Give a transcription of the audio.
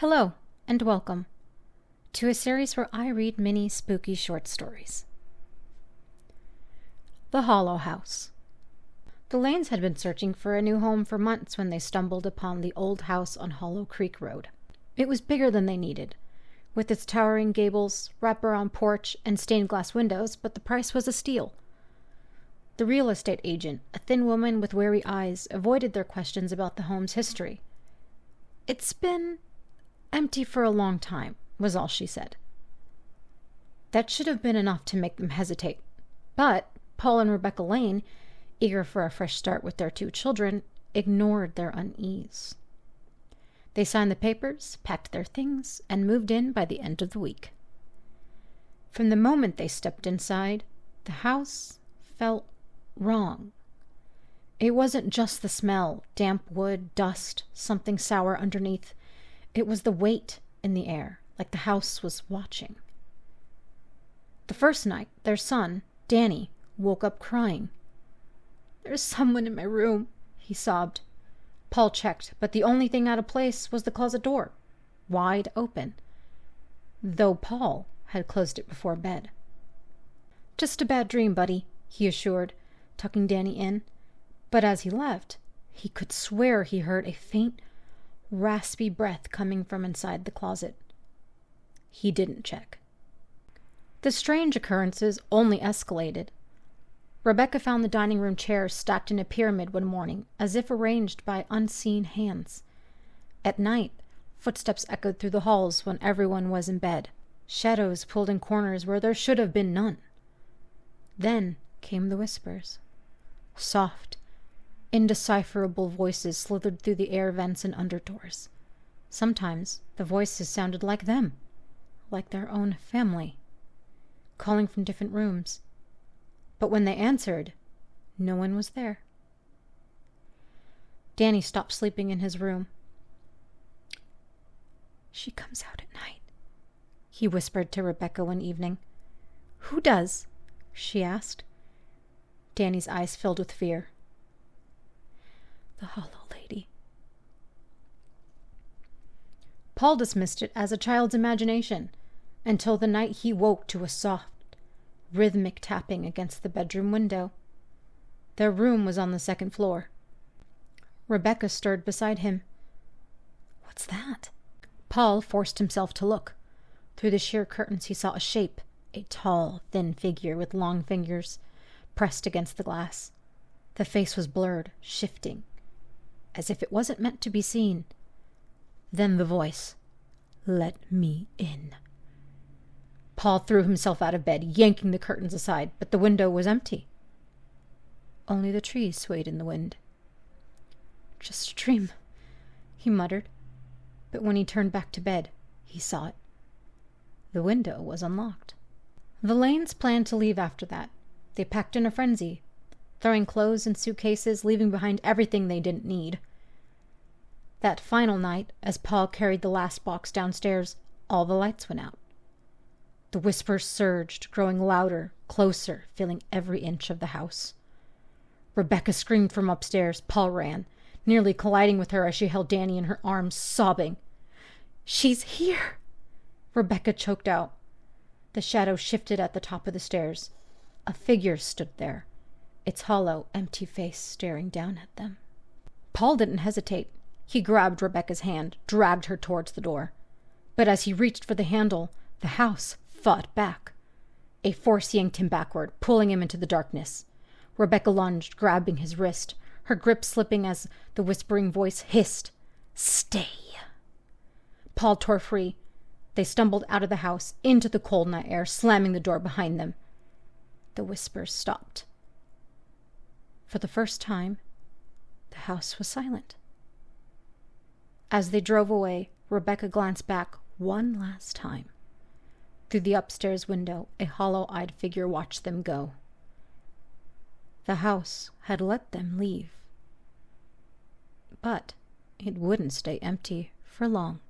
Hello, and welcome to a series where I read mini spooky short stories. The Hollow House. The Lanes had been searching for a new home for months when they stumbled upon the old house on Hollow Creek Road. It was bigger than they needed, with its towering gables, wraparound porch, and stained glass windows, but the price was a steal. The real estate agent, a thin woman with wary eyes, avoided their questions about the home's history. "It's been empty for a long time," was all she said. That should have been enough to make them hesitate. But Paul and Rebecca Lane, eager for a fresh start with their 2 children, ignored their unease. They signed the papers, packed their things, and moved in by the end of the week. From the moment they stepped inside, the house felt wrong. It wasn't just the smell, damp wood, dust, something sour underneath. It was the weight in the air, like the house was watching. The first night, their son, Danny, woke up crying. "There's someone in my room," he sobbed. Paul checked, but the only thing out of place was the closet door, wide open, though Paul had closed it before bed. "Just a bad dream, buddy," he assured, tucking Danny in. But as he left, he could swear he heard a faint, raspy breath coming from inside the closet. He didn't check. The strange occurrences only escalated. Rebecca found the dining room chairs stacked in a pyramid one morning, as if arranged by unseen hands. At night, footsteps echoed through the halls when everyone was in bed. Shadows pulled in corners where there should have been none. Then came the whispers. Soft, indecipherable voices slithered through the air vents and underdoors. Sometimes the voices sounded like them, like their own family, calling from different rooms. But when they answered, no one was there. Danny stopped sleeping in his room. "She comes out at night," he whispered to Rebecca one evening. "Who does?" she asked. Danny's eyes filled with fear. "The Hollow Lady." Paul dismissed it as a child's imagination until the night he woke to a soft, rhythmic tapping against the bedroom window. Their room was on the 2nd floor. Rebecca stirred beside him. "What's that?" Paul forced himself to look. Through the sheer curtains he saw a shape, a tall, thin figure with long fingers, pressed against the glass. The face was blurred, shifting, as if it wasn't meant to be seen. Then the voice, "Let me in." Paul threw himself out of bed, yanking the curtains aside, but the window was empty. Only the trees swayed in the wind. "Just a dream," he muttered, but when he turned back to bed, he saw it. The window was unlocked. The Lanes planned to leave after that. They packed in a frenzy, throwing clothes in suitcases, leaving behind everything they didn't need. That final night, as Paul carried the last box downstairs, all the lights went out. The whispers surged, growing louder, closer, filling every inch of the house. Rebecca screamed from upstairs. Paul ran, nearly colliding with her as she held Danny in her arms, sobbing. "She's here!" Rebecca choked out. The shadow shifted at the top of the stairs. A figure stood there, its hollow, empty face staring down at them. Paul didn't hesitate. He grabbed Rebecca's hand, dragged her towards the door. But as he reached for the handle, the house fought back. A force yanked him backward, pulling him into the darkness. Rebecca lunged, grabbing his wrist, her grip slipping as the whispering voice hissed, "Stay!" Paul tore free. They stumbled out of the house, into the cold night air, slamming the door behind them. The whispers stopped. For the first time, the house was silent. As they drove away, Rebecca glanced back one last time. Through the upstairs window, a hollow-eyed figure watched them go. The house had let them leave. But it wouldn't stay empty for long.